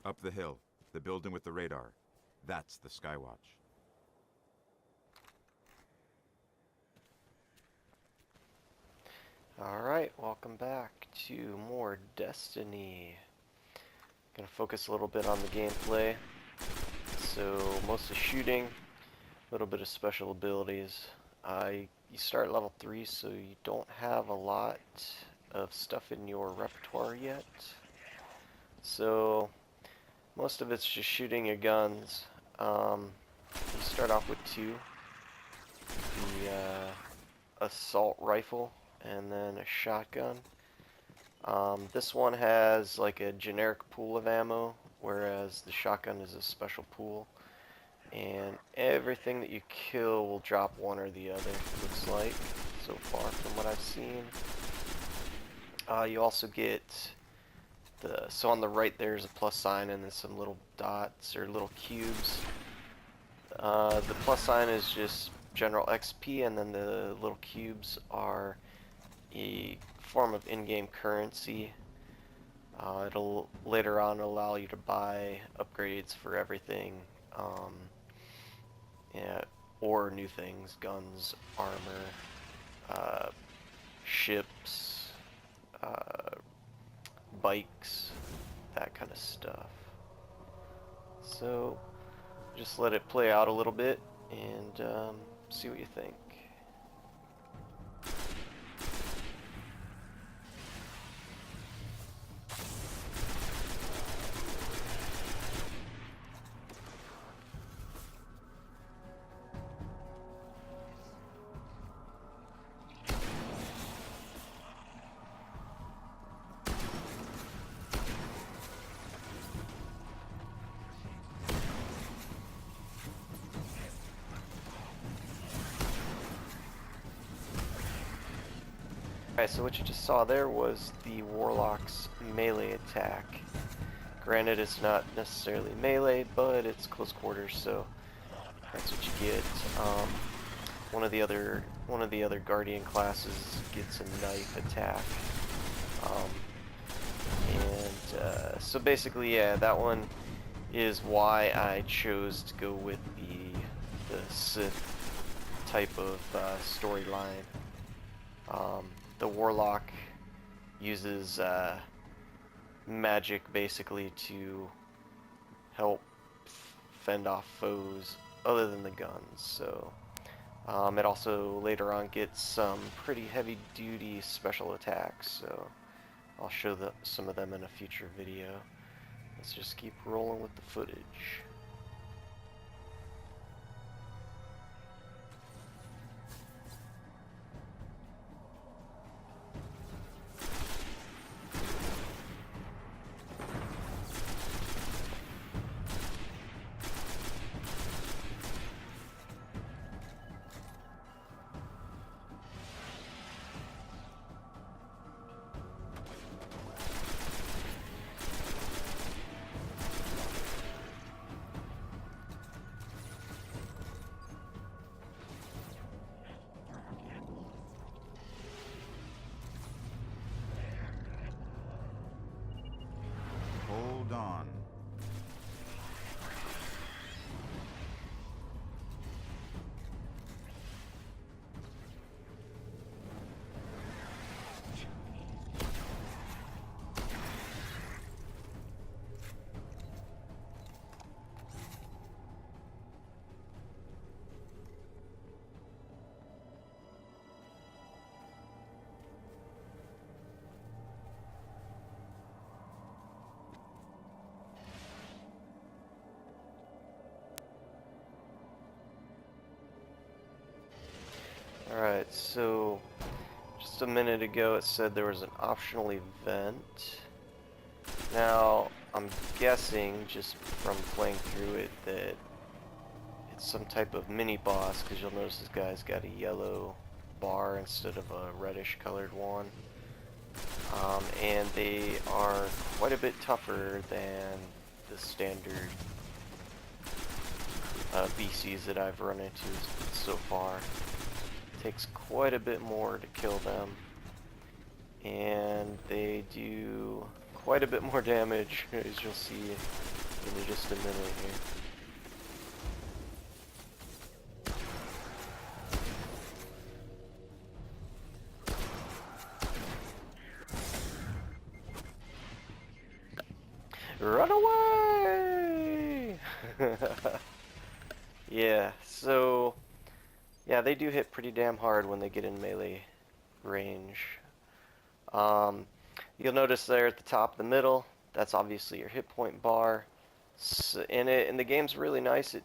Up the hill. The building with the radar. That's the Skywatch. Alright, welcome back to more Destiny. Gonna focus a little bit on the gameplay. So, mostly shooting, a little bit of special abilities. You start level 3, so you don't have a lot of stuff in your repertoire yet. So, most of it's just shooting your guns. You start off with 2. The assault rifle and then a shotgun. This one has like a generic pool of ammo, whereas the shotgun is a special pool. And everything that you kill will drop one or the other, looks like, so far from what I've seen. You also get so on the right there's a plus sign and then some little dots or little cubes. The plus sign is just general XP, and then the little cubes are a form of in-game currency. It'll later on allow you to buy upgrades for everything, yeah, or new things, guns, armor, ships, bikes, that kind of stuff. So just let it play out a little bit and see what you think. Alright, so what you just saw there was the Warlock's melee attack. Granted, it's not necessarily melee, but it's close quarters, so that's what you get. One of the other Guardian classes gets a knife attack. So basically, yeah, that one is why I chose to go with the Sith type of storyline. The Warlock uses magic basically to help fend off foes other than the guns. So it also later on gets some pretty heavy duty special attacks, so I'll show some of them in a future video. Let's just keep rolling with the footage. Hold on. Alright, so just a minute ago it said there was an optional event. Now, I'm guessing, just from playing through it, that it's some type of mini-boss, because you'll notice this guy's got a yellow bar instead of a reddish colored one. And they are quite a bit tougher than the standard BCs that I've run into so far. Takes quite a bit more to kill them, and they do quite a bit more damage, as you'll see in just a minute here. Run away! Yeah, so yeah, they do hit pretty damn hard when they get in melee range. You'll notice there at the top of the middle, that's obviously your hit point bar. And the game's really nice.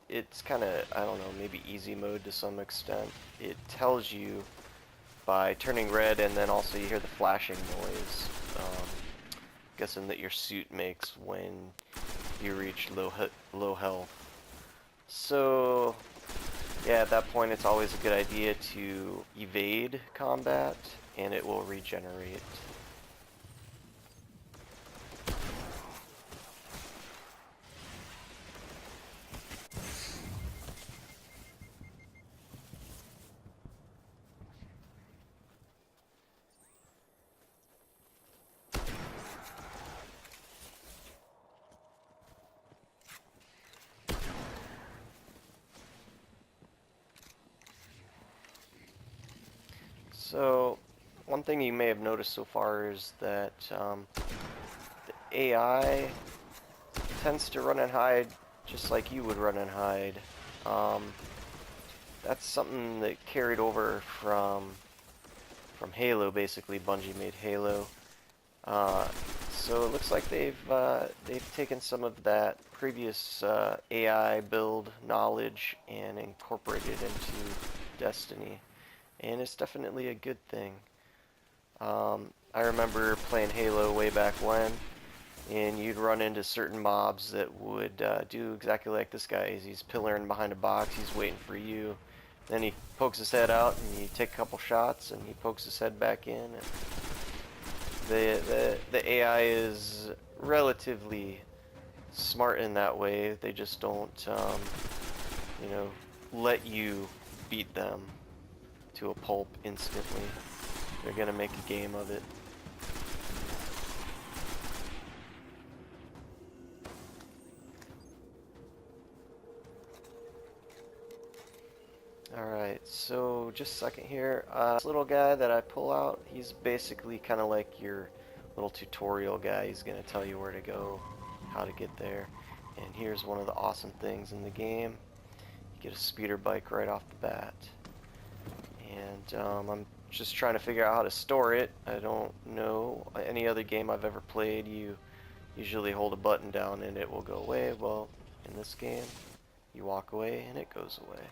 It's kind of, I don't know, maybe easy mode to some extent. It tells you by turning red, and then also you hear the flashing noise, guessing that your suit makes when you reach low health. So yeah, at that point it's always a good idea to evade combat, and it will regenerate. So, one thing you may have noticed so far is that the AI tends to run and hide just like you would run and hide. That's something that carried over from Halo. Basically, Bungie made Halo. So it looks like they've taken some of that previous AI build knowledge and incorporated it into Destiny. And it's definitely a good thing. I remember playing Halo way back when, and you'd run into certain mobs that would do exactly like this guy. He's pillaring behind a box, he's waiting for you. Then he pokes his head out, and you take a couple shots, and he pokes his head back in. And the AI is relatively smart in that way. They just don't, you know, let you beat them to a pulp instantly. They're gonna make a game of it. Alright, so just a second here. This little guy that I pull out, he's basically kind of like your little tutorial guy. He's gonna tell you where to go, how to get there. And here's one of the awesome things in the game. You get a speeder bike right off the bat. And I'm just trying to figure out how to store it. I don't know any other game I've ever played. You usually hold a button down and it will go away. Well, in this game, you walk away and it goes away.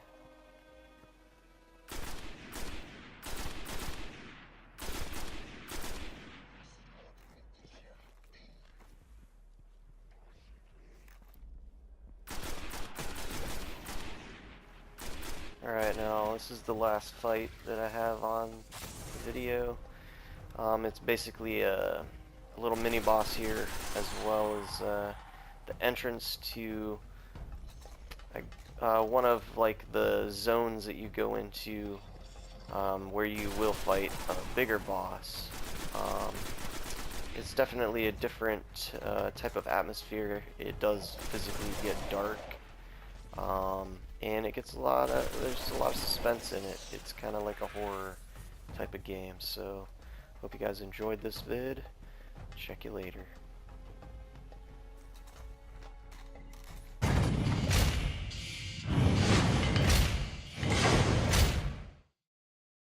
Alright, now this is the last fight that I have on the video. It's basically a little mini boss here, as well as the entrance to one of like the zones that you go into, where you will fight a bigger boss. It's definitely a different type of atmosphere. It does physically get dark. And it gets there's a lot of suspense in it. It's kind of like a horror type of game. So, hope you guys enjoyed this vid. Check you later.